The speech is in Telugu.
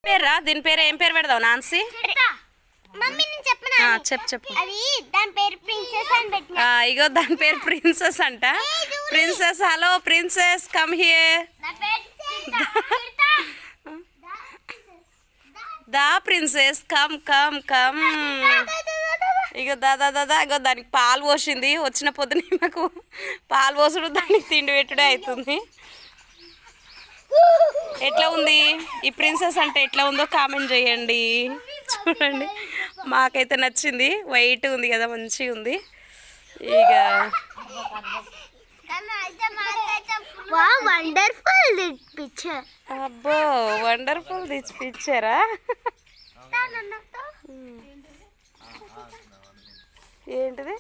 పేరా దీని పేరు ఏం పేరు పెడదావు నాన్సీ? చెప్పు. ఇగో దాని పేరు ప్రిన్సెస్ అంట. Princess, hello princess, come here. దా ప్రిన్సెస్, కమ్ కమ్ కమ్. ఇగో దాదా ఇగో దానికి పాలు పోసింది. వచ్చిన పొద్దున నాకు పాలు పోసుడు దానికి తిండి పెట్టుడే అవుతుంది. ఎట్లా ఉంది ఈ ప్రిన్సెస్ అంటే ఎట్లా ఉందో కామెంట్ చేయండి. చూడండి మాకైతే నచ్చింది. వైట్ ఉంది కదా, మంచిగా ఉంది. ఇక అబ్బో వండర్ఫుల్ దిస్ పిక్చరా. ఏంటిది?